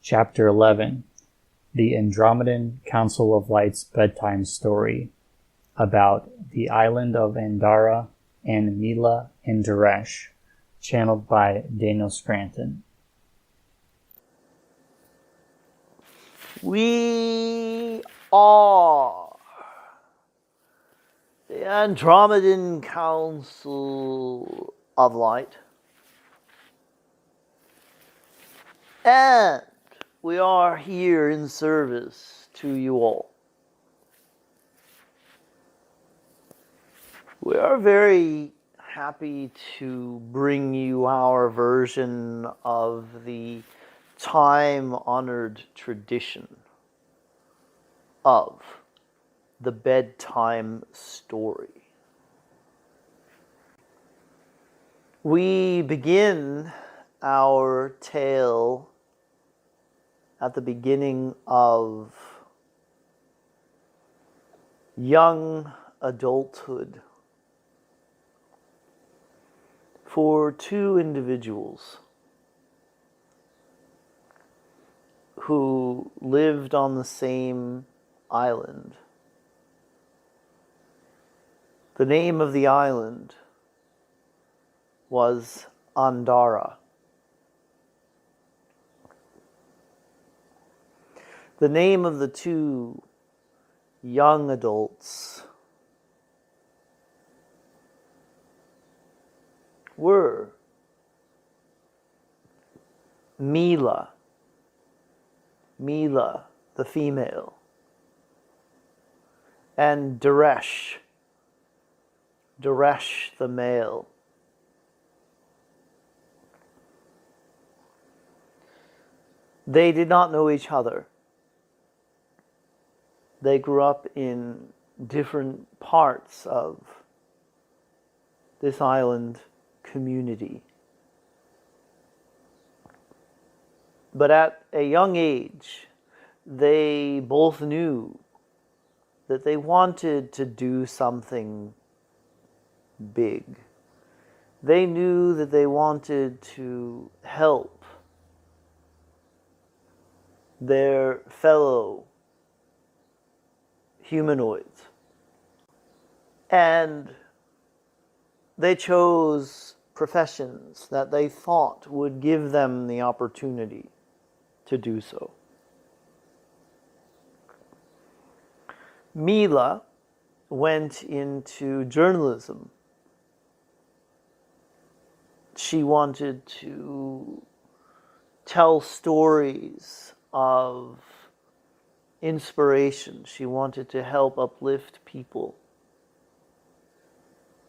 Chapter 11, The Andromedan Council of Light's Bedtime Story, about the Island of Andara and Mila and Duresh, channeled by Daniel Scranton. We are the Andromedan Council of Light, and we are here in service to you all. We are very happy to bring you our version of the time-honored tradition of the bedtime story. We begin our tale at the beginning of young adulthood for two individuals who lived on the same island. The name of the island was Andara. The name of the two young adults were Mila, the female, and Duresh, the male. They did not know each other. They grew up in different parts of this island community. But at a young age, they both knew that they wanted to do something big. They knew that they wanted to help their fellow humanoids. And they chose professions that they thought would give them the opportunity to do so. Mila went into journalism. She wanted to tell stories of inspiration. She wanted to help uplift people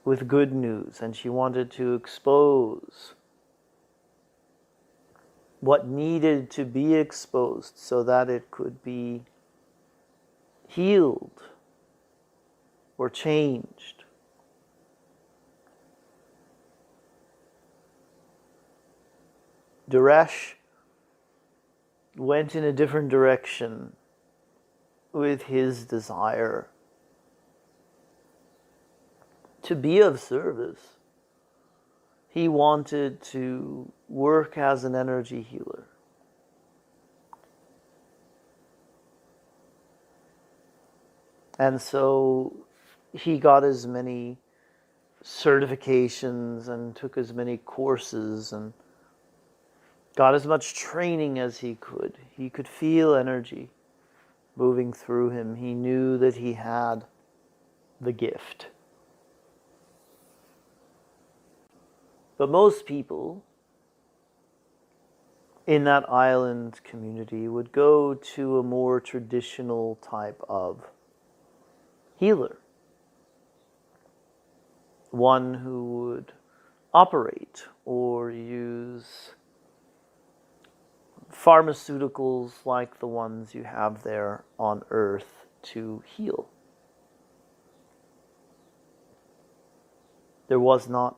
with good news, and she wanted to expose what needed to be exposed so that it could be healed or changed. Duresh went in a different direction with his desire to be of service. He wanted to work as an energy healer. And so he got as many certifications and took as many courses and got as much training as he could. He could feel energy moving through him. He knew that he had the gift. But most people in that island community would go to a more traditional type of healer. One who would operate or use pharmaceuticals like the ones you have there on Earth to heal. There was not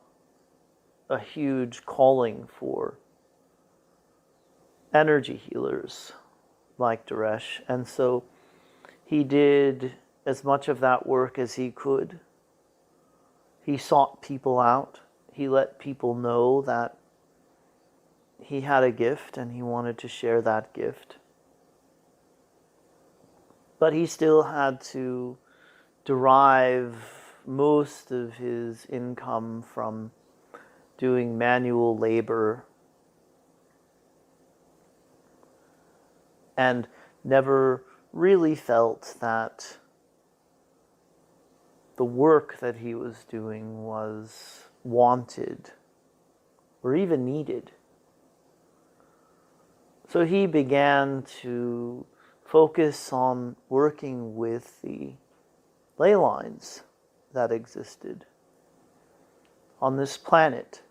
a huge calling for energy healers like Duresh, and so he did as much of that work as he could. He sought people out. He let people know that he had a gift and he wanted to share that gift. But he still had to derive most of his income from doing manual labor, and never really felt that the work that he was doing was wanted or even needed. So he began to focus on working with the ley lines that existed on this planet.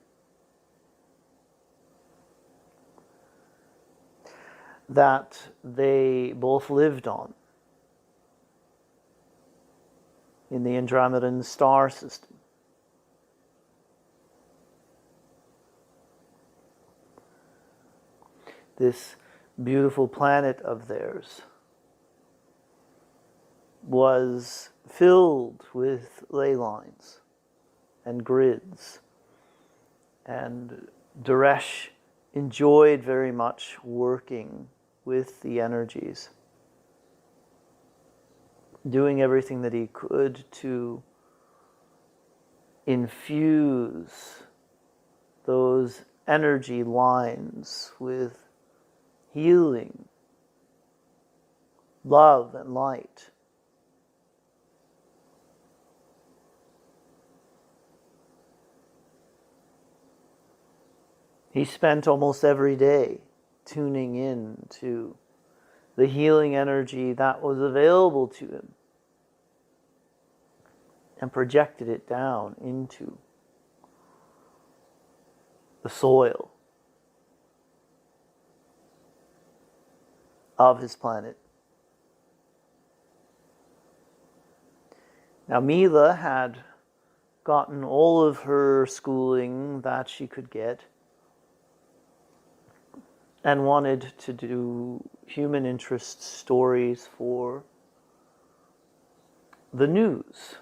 That they both lived on in the Andromedan star system. This beautiful planet of theirs was filled with ley lines and grids, and Duresh enjoyed very much working with the energies, doing everything that he could to infuse those energy lines with healing, love, and light. He spent almost every day tuning in to the healing energy that was available to him and projected it down into the soil of his planet. Now, Mila had gotten all of her schooling that she could get and wanted to do human interest stories for the news.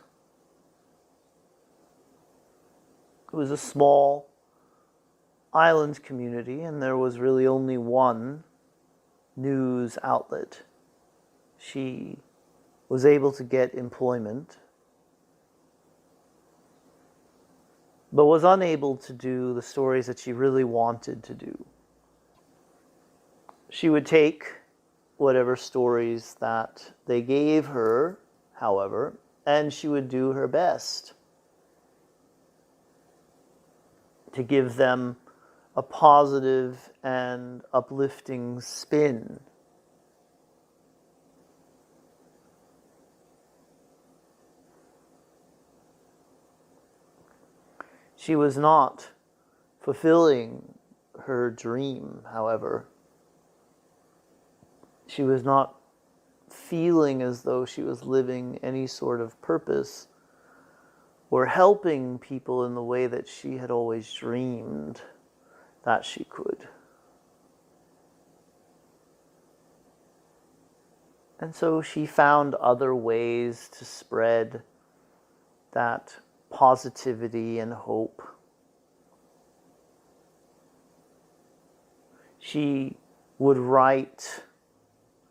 It was a small island community, and there was really only one news outlet. She was able to get employment, but was unable to do the stories that she really wanted to do. She would take whatever stories that they gave her, however, and she would do her best to give them a positive and uplifting spin. She was not fulfilling her dream, however. She was not feeling as though she was living any sort of purpose or helping people in the way that she had always dreamed that she could. And so she found other ways to spread that positivity and hope. She would write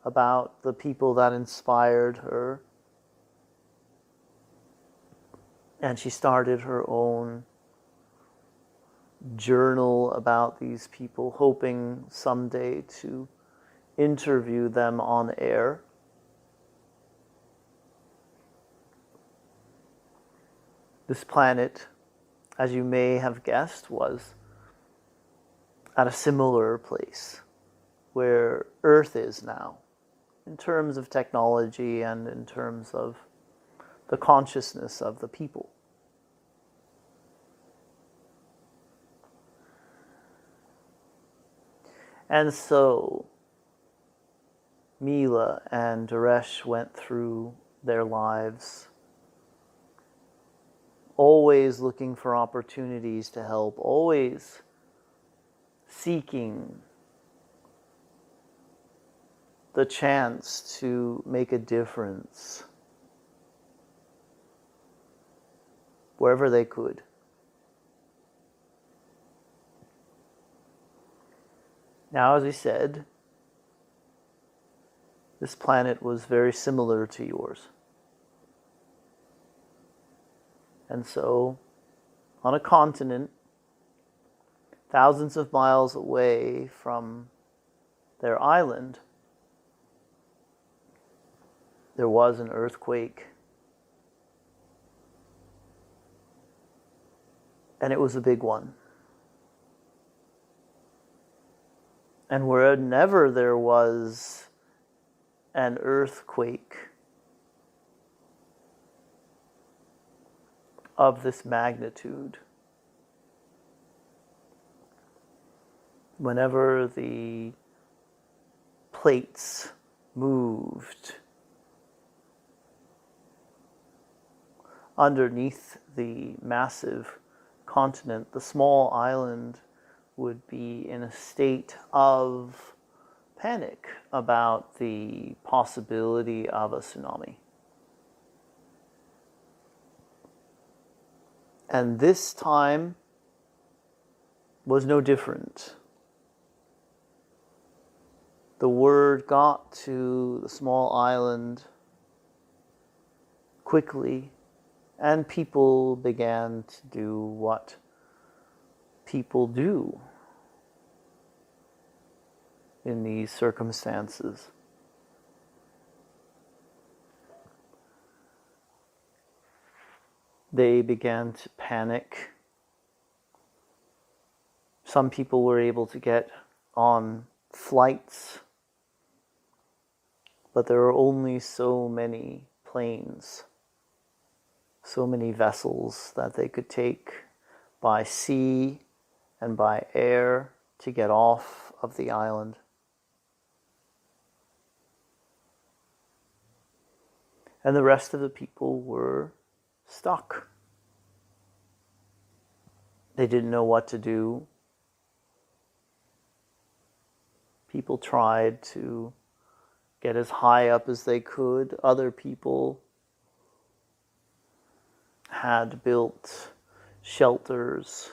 about the people that inspired her, and she started her own journal about these people, hoping someday to interview them on air. This planet, as you may have guessed, was at a similar place where Earth is now, in terms of technology and in terms of the consciousness of the people. And so Mila and Duresh went through their lives, always looking for opportunities to help, always seeking the chance to make a difference wherever they could. Now, as we said, this planet was very similar to yours. And so, on a continent, thousands of miles away from their island, there was an earthquake. And it was a big one. And wherever there was an earthquake of this magnitude, whenever the plates moved underneath the massive continent, the small island would be in a state of panic about the possibility of a tsunami. And this time was no different. The word got to the small island quickly, and people began to do what people do in these circumstances. They began to panic. Some people were able to get on flights, but there are only so many planes, so many vessels that they could take by sea and by air to get off of the island. And the rest of the people were stuck. They didn't know what to do. People tried to get as high up as they could. Other people had built shelters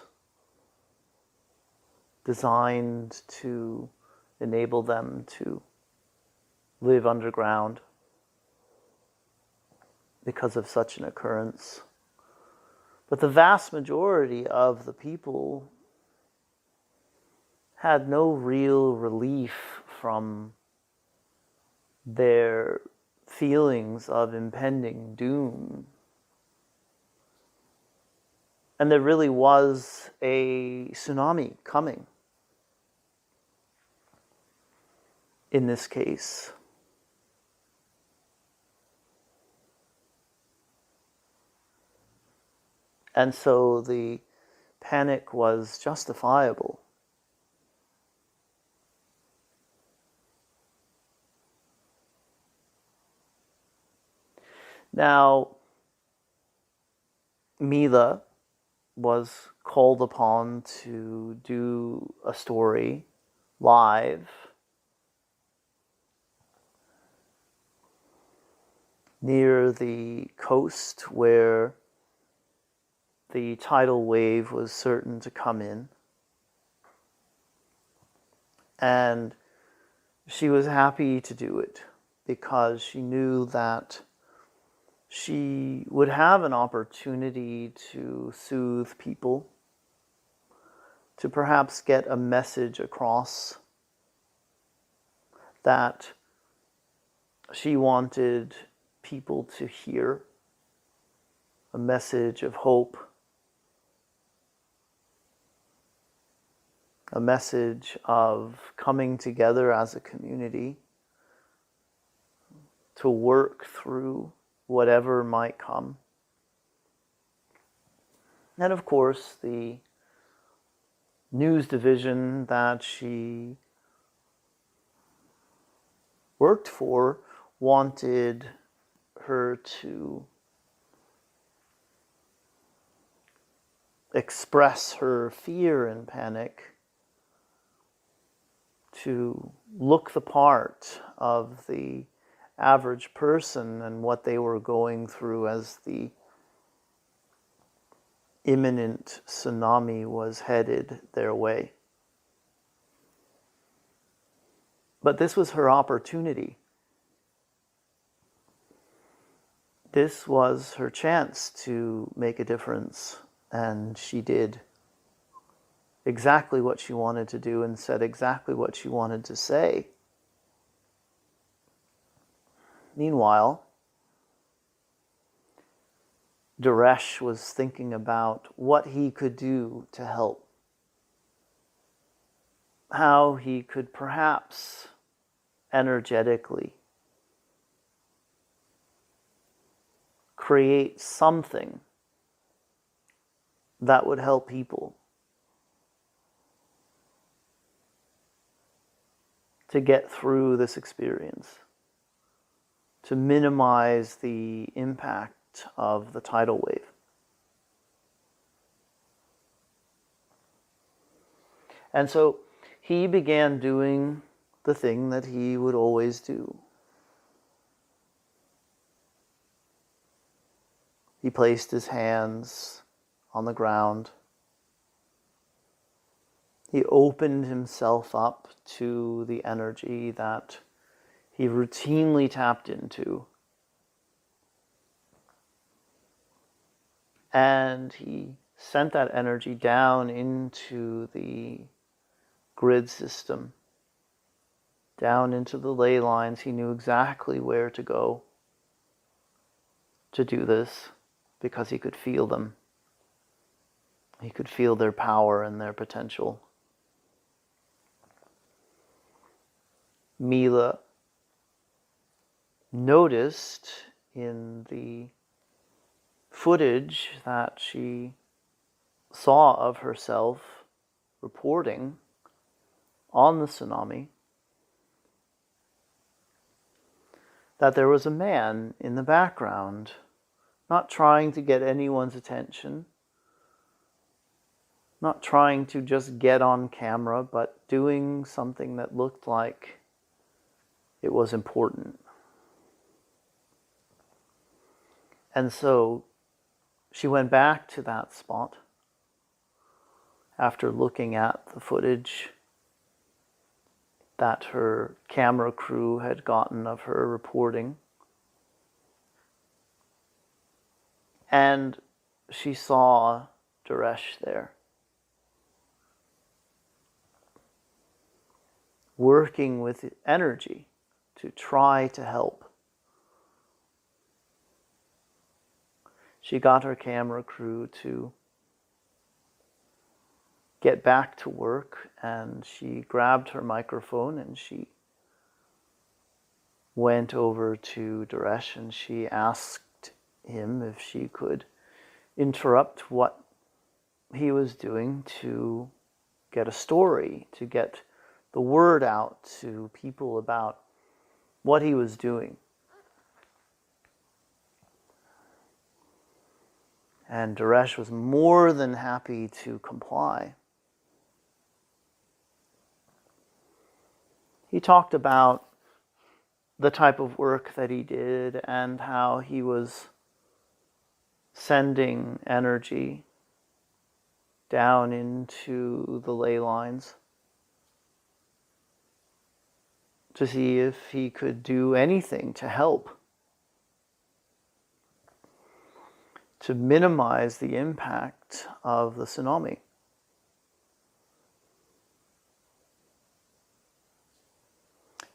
designed to enable them to live underground because of such an occurrence. But the vast majority of the people had no real relief from their feelings of impending doom. And there really was a tsunami coming in this case. And so the panic was justifiable. Now, Mila was called upon to do a story live near the coast where the tidal wave was certain to come in. And she was happy to do it because she knew that she would have an opportunity to soothe people, to perhaps get a message across that she wanted people to hear, a message of hope, a message of coming together as a community to work through whatever might come. And of course, the news division that she worked for wanted her to express her fear and panic, to look the part of the average person and what they were going through as the imminent tsunami was headed their way. But this was her opportunity. This was her chance to make a difference, and she did exactly what she wanted to do and said exactly what she wanted to say. Meanwhile, Duresh was thinking about what he could do to help, how he could perhaps energetically create something that would help people to get through this experience, to minimize the impact of the tidal wave. And so he began doing the thing that he would always do. He placed his hands on the ground. He opened himself up to the energy that he routinely tapped into. And he sent that energy down into the grid system, down into the ley lines. He knew exactly where to go to do this because he could feel them. He could feel their power and their potential. Mila noticed in the footage that she saw of herself reporting on the tsunami that there was a man in the background, not trying to get anyone's attention, not trying to just get on camera, but doing something that looked like it was important. And so she went back to that spot after looking at the footage that her camera crew had gotten of her reporting. And she saw Duresh there, working with energy to try to help. She got her camera crew to get back to work, and she grabbed her microphone and she went over to Duresh and she asked him if she could interrupt what he was doing to get a story, to get the word out to people about what he was doing. And Duresh was more than happy to comply. He talked about the type of work that he did and how he was sending energy down into the ley lines to see if he could do anything to help, to minimize the impact of the tsunami.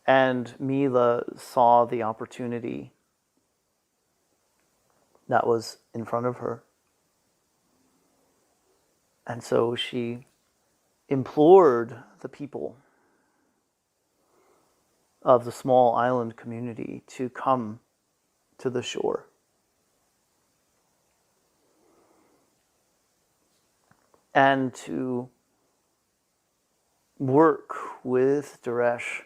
And Mila saw the opportunity that was in front of her. And so she implored the people of the small island community to come to the shore. And to work with Duresh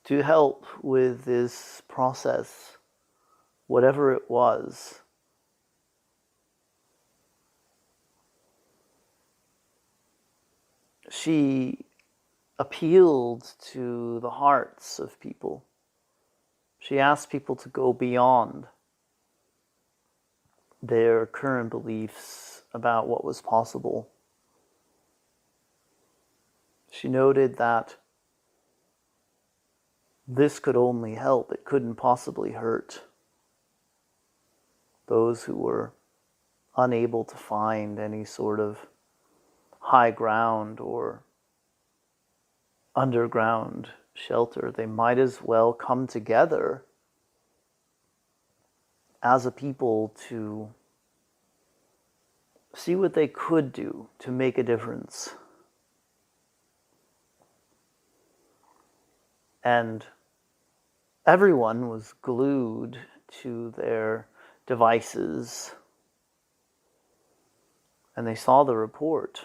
to help with this process, whatever it was. She appealed to the hearts of people. She asked people to go beyond their current beliefs about what was possible She noted that this could only help. It couldn't possibly hurt those who were unable to find any sort of high ground or underground shelter. They might as well come together as a people to see what they could do to make a difference. And everyone was glued to their devices, and they saw the report.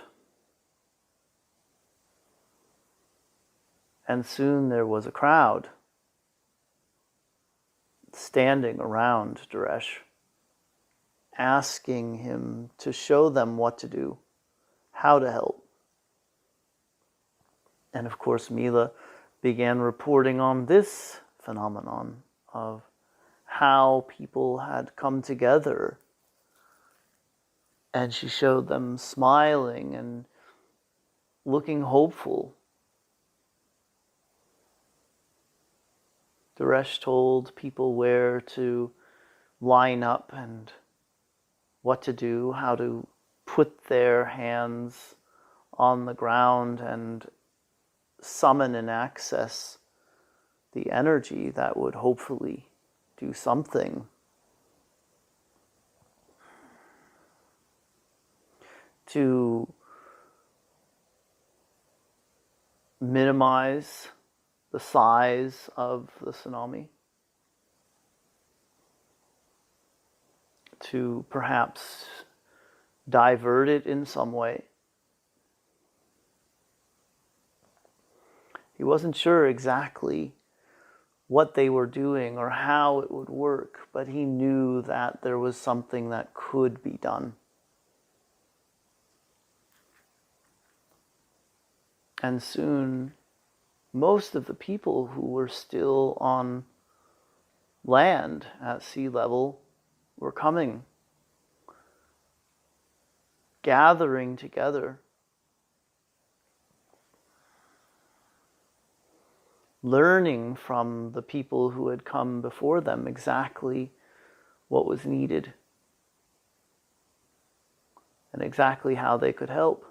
And soon there was a crowd standing around Duresh, asking him to show them what to do, how to help. And of course, Mila began reporting on this phenomenon of how people had come together. And she showed them smiling and looking hopeful. Duresh told people where to line up and what to do, how to put their hands on the ground and summon and access the energy that would hopefully do something to minimize the size of the tsunami, to perhaps divert it in some way. He wasn't sure exactly what they were doing or how it would work, but he knew that there was something that could be done. And soon, most of the people who were still on land at sea level were coming, gathering together, learning from the people who had come before them exactly what was needed and exactly how they could help.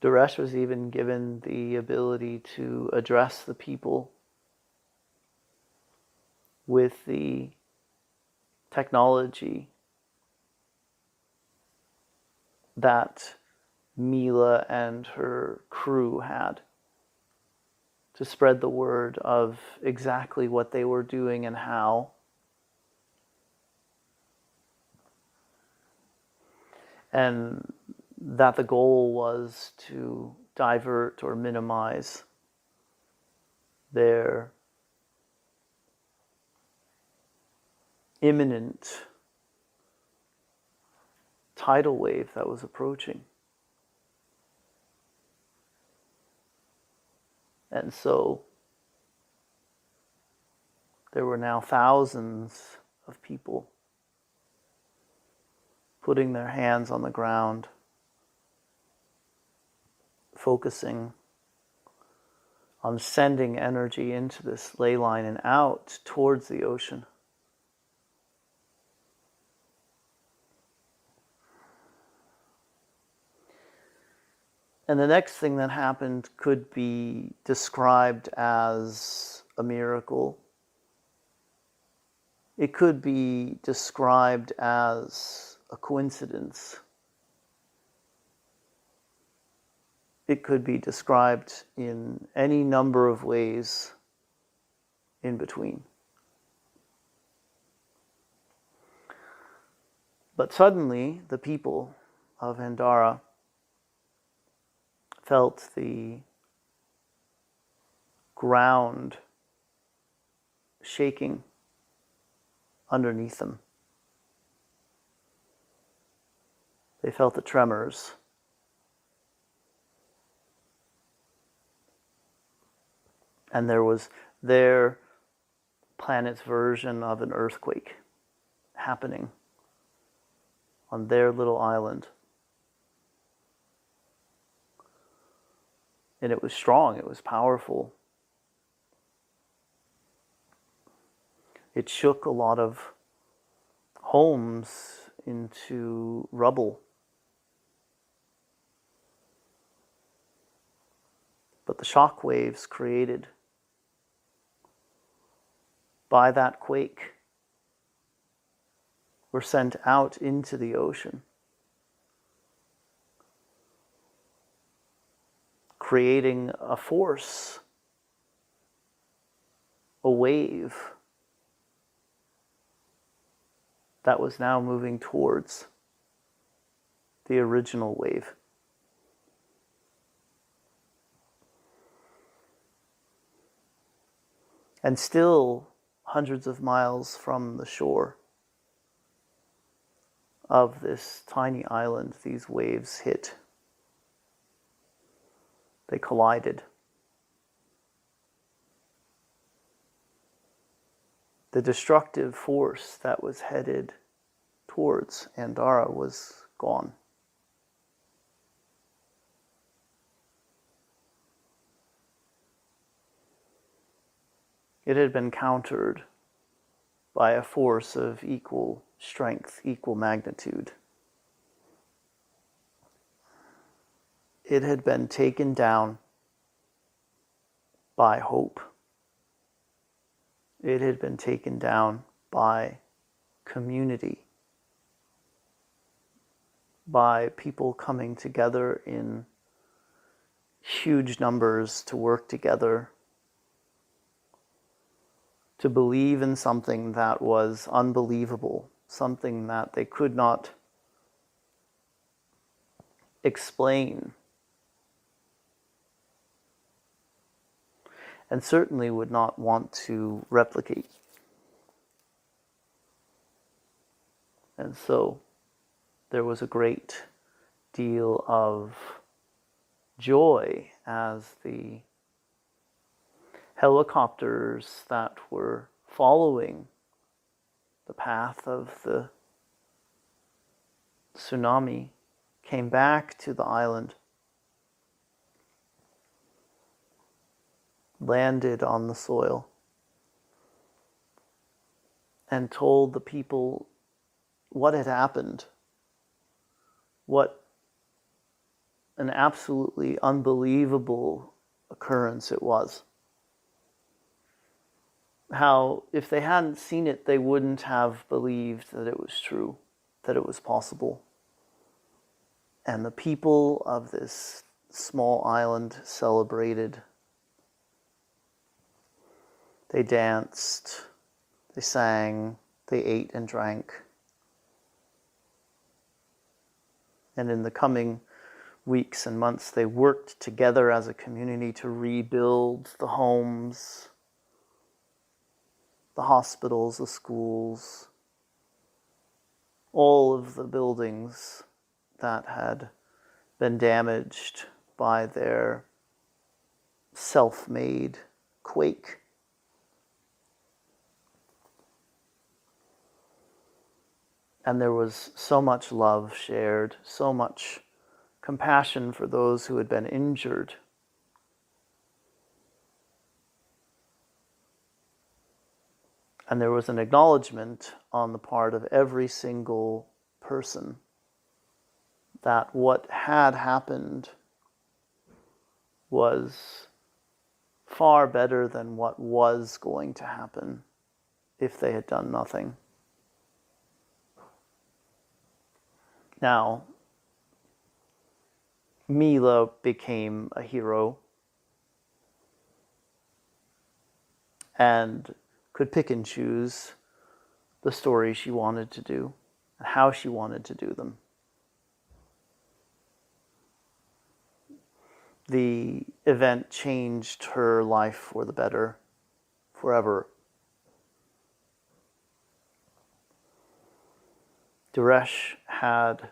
Duresh was even given the ability to address the people with the technology that Mila and her crew had, to spread the word of exactly what they were doing and how. And that the goal was to divert or minimize their imminent tidal wave that was approaching. And so there were now thousands of people putting their hands on the ground, focusing on sending energy into this ley line and out towards the ocean. And the next thing that happened could be described as a miracle. It could be described as a coincidence. It could be described in any number of ways in between. But suddenly, the people of Andara felt the ground shaking underneath them. They felt the tremors. And there was their planet's version of an earthquake. happening on their little island. And it was strong, it was powerful. It shook a lot of homes into rubble. But the shock waves created by that quake were sent out into the ocean, creating a force, a wave that was now moving towards the original wave. And still hundreds of miles from the shore of this tiny island, these waves hit. They collided. The destructive force that was headed towards Andara was gone. It had been countered by a force of equal strength, equal magnitude. It had been taken down by hope. It had been taken down by community, by people coming together in huge numbers to work together, to believe in something that was unbelievable, something that they could not explain, and certainly would not want to replicate. And so there was a great deal of joy as the helicopters that were following the path of the tsunami came back to the island, landed on the soil, and told the people what had happened, what an absolutely unbelievable occurrence it was. How, if they hadn't seen it, they wouldn't have believed that it was true, that it was possible. And the people of this small island celebrated. They danced, they sang, they ate and drank. And in the coming weeks and months, they worked together as a community to rebuild the homes, the hospitals, the schools, all of the buildings that had been damaged by their self-made quake. And there was so much love shared, so much compassion for those who had been injured. And there was an acknowledgement on the part of every single person that what had happened was far better than what was going to happen if they had done nothing. Now, Mila became a hero and could pick and choose the stories she wanted to do and how she wanted to do them. The event changed her life for the better, forever. Duresh had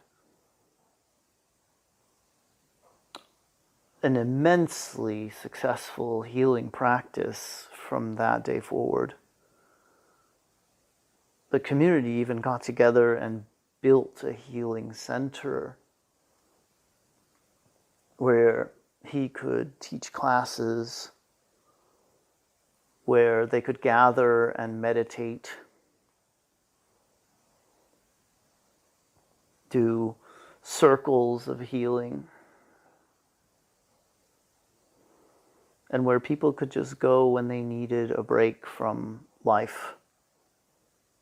an immensely successful healing practice from that day forward. the community even got together and built a healing center where he could teach classes, where they could gather and meditate, do circles of healing, and where people could just go when they needed a break from life,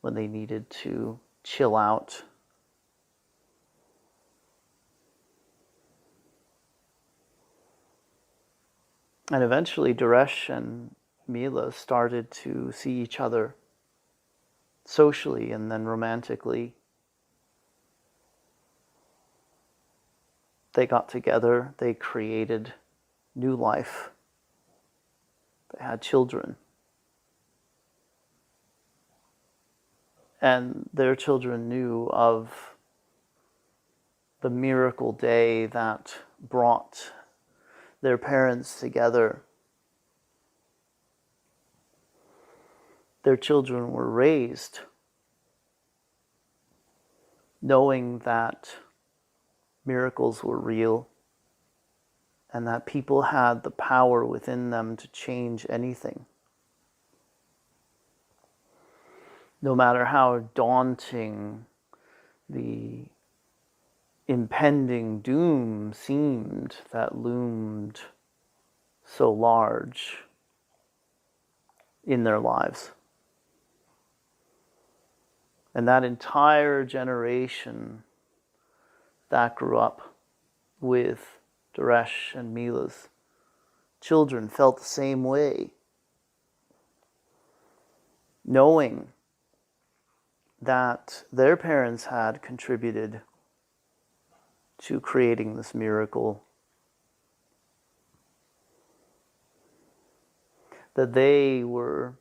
when they needed to chill out. And eventually Duresh and Mila started to see each other socially and then romantically. They got together, they created new life. They had children. And their children knew of the miracle day that brought their parents together. Their children were raised knowing that miracles were real and that people had the power within them to change anything. No matter how daunting the impending doom seemed that loomed so large in their lives. And that entire generation that grew up with Duresh and Mila's children felt the same way, knowing that their parents had contributed to creating this miracle, that they were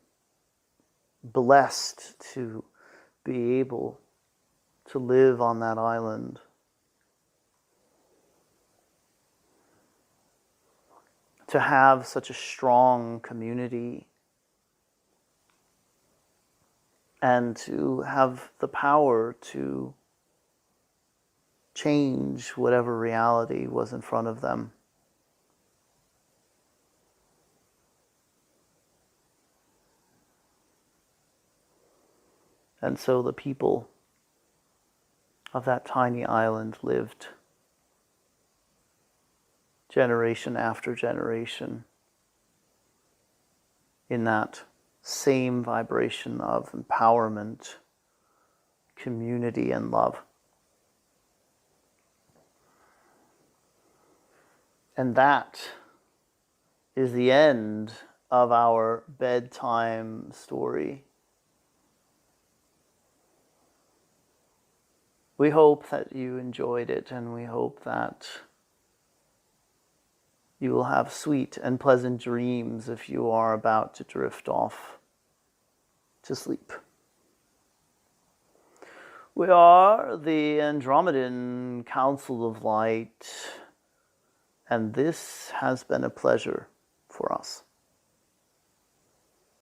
blessed to be able to live on that island, to have such a strong community, and to have the power to change whatever reality was in front of them. And so the people of that tiny island lived generation after generation in that same vibration of empowerment, community, and love. And that is the end of our bedtime story. We hope that you enjoyed it, and we hope that you will have sweet and pleasant dreams if you are about to drift off to sleep. We are the Andromedan Council of Light, and this has been a pleasure for us.